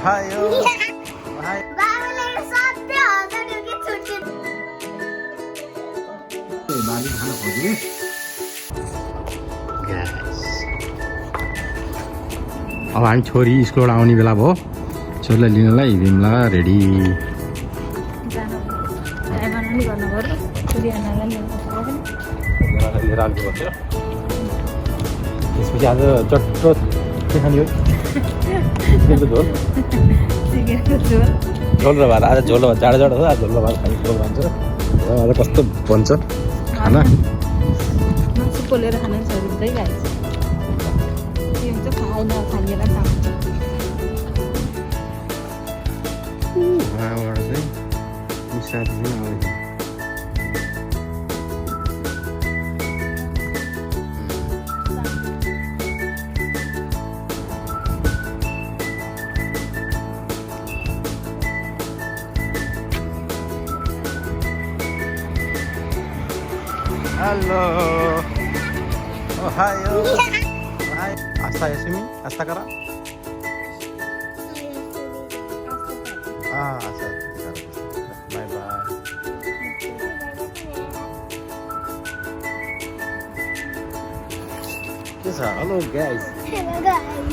Ohio बाली खाना खोज्ने अब हामी छोरी स्कुलबाट आउने बेला भयो छोरीलाई लिनलाई हिँड्ला रेडी लिएर आउनुपर्छ त्यसपछि आज चट्ट के खाने हो झोल र भात आज झोल र भात जाडो जाडो हो आज झोल र भात खाने कुरो भन्छ आज कस्तो भन्छ खाना पोलेर खाना छोडिँदै गाइस के हुन्छ खाएन खानेलाई खान्छ वहाँबाट चाहिँ साथी पनि आउँछ Halo. Ohayo. Ohayo. Asta Yasumi, asta kara? Asta. Bye bye. Yes, hello guys. Hello guys.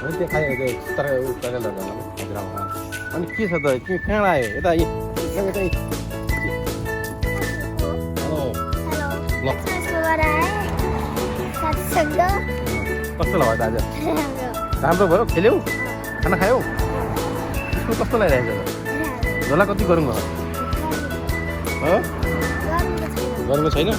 Nanti kayak itu terkenal lah, Hajrama. Ani ke छ त के कहाँ आयो यता यता कस्तो लाग्यो आज राम्रो भयो खेल्यौ खाना खायौ स्कुल कस्तो लागिरहेछ झोला कति गरौँ भयो गर्नु छैन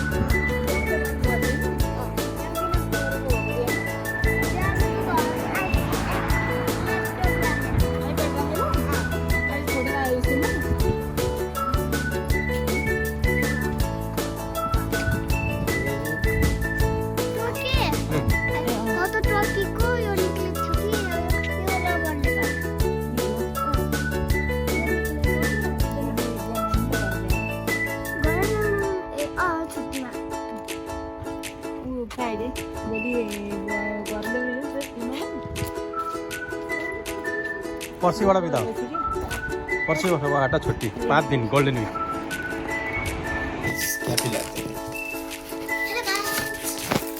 पर्सिबाट बिताऊ पर्सिबाट छुट्टी 5 दिन गोल्डन विक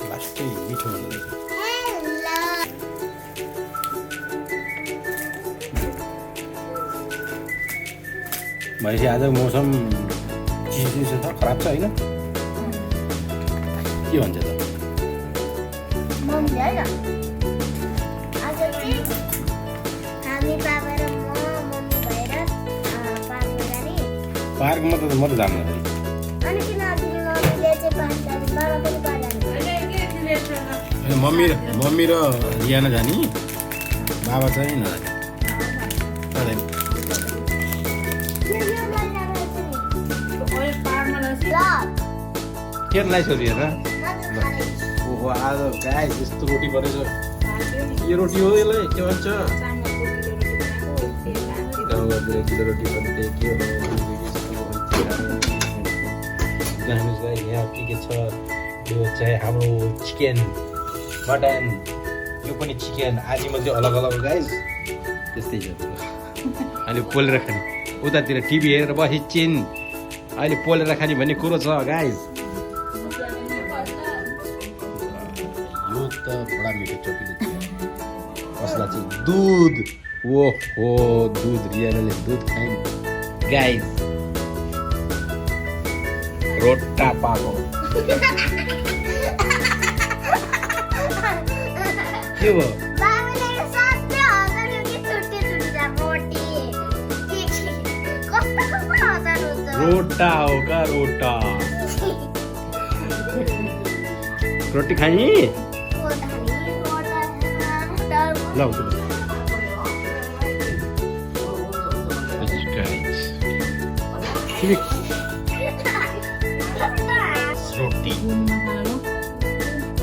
लास्टै मिठो हुँदैछ भनेपछि आज मौसम चिसो छ खराब छ होइन के भन्छ त पार्कमा त म त जान्न मम्मी र लियाना जाने बाबा चाहिँ नजाने केलाई छोरी हेर ओहो आज गाई यस्तो रोटी परेछ यो रोटी हो यसलाई के भन्छ किलो रोटी बन्दै के हो यहाँ के छ यो चाहिँ हाम्रो चिकन मटन यो पनि चिकन आजमा चाहिँ अलग अलग गाइस त्यस्तै छ अहिले पोलेर खाने उतातिर टिभी हेरेर बसी चिन अहिले पोलेर खाने भन्ने कुरो छ गाइस यो त बडा मिठो चोकिलो कसलाई चाहिँ दुध ओहो दुध रियाले दुध खाइन् गाइस रोटा पाको के भयो रोटा हो का रोटा रोटी खानी ल रोटी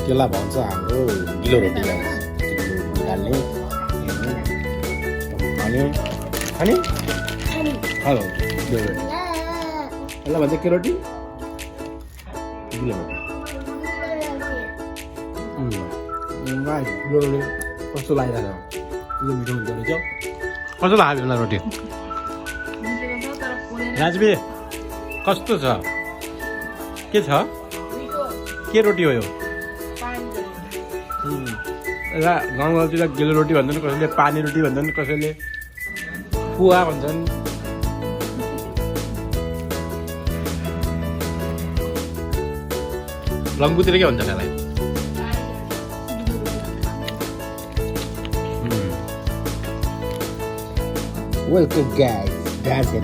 त्यसलाई भन्छ हाम्रो गिलो रोटीलाई निकाल्ने खाने खाने हेलो यसलाई भन्छ के रोटी गिलो रोटी कस्तो लागिरहेको यो मिठो हुँदो रहेछ कस्तो लाग्यो होला रोटी राजबी कस्तो छ के छ के रोटी हो यो गाउँघरतिर गिलो रोटी भन्छन् कसैले पानी रोटी भन्छन् कसैले पुवा भन्छन् लम्बुतिर के भन्छ त्यसलाई Welcome guys, that's it.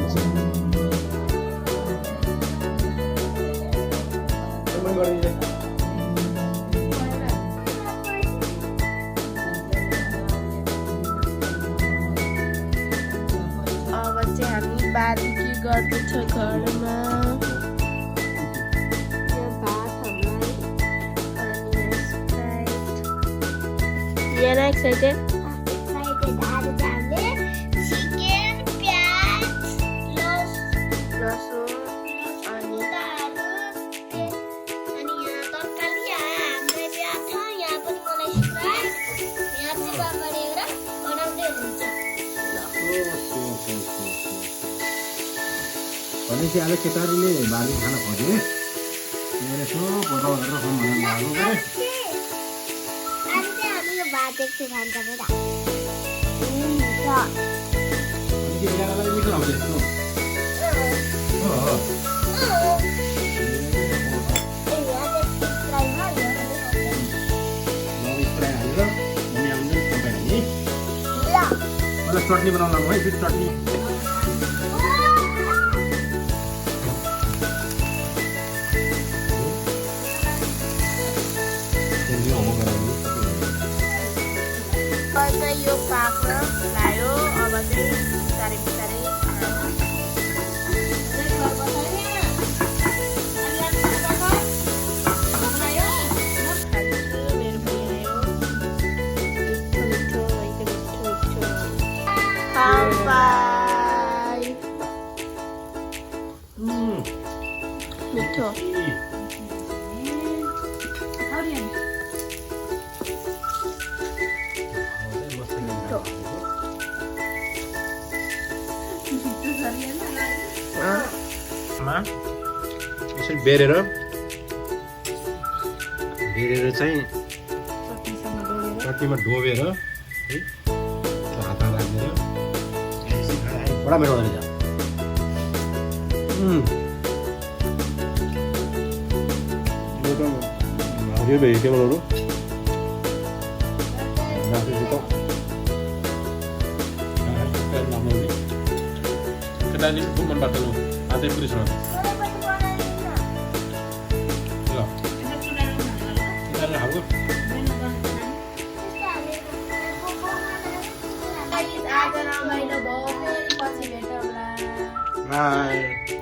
अब चाहिँ हामी बारबेक्यु गर्दैछ घरमा यो भात हामीलाई अनि स्प्राइट यहाँ एक्साइटेड भनेपछि आज केटारीले बाली खान खोज्यो मैले यसो फोटो गरेर खाउँ भनेर लाग्नु गरे मिठो आउँछ यस्तो चटनी बनाउनु है फेरि चटनी यो पाक्न लायो अब चाहिँ बिस्तारै बिस्तारै मिठो यसरी बेरेर चाहिँ चटनीमा डोबेर है हातमा राखिदिएर बडा मिठो रहेछ हरियो भेजिटेबलहरू केटाले खुब मन पर्छ हातै पुरिसँग आज रमाइलो भयो फेरि पछि भेटौँला Bye.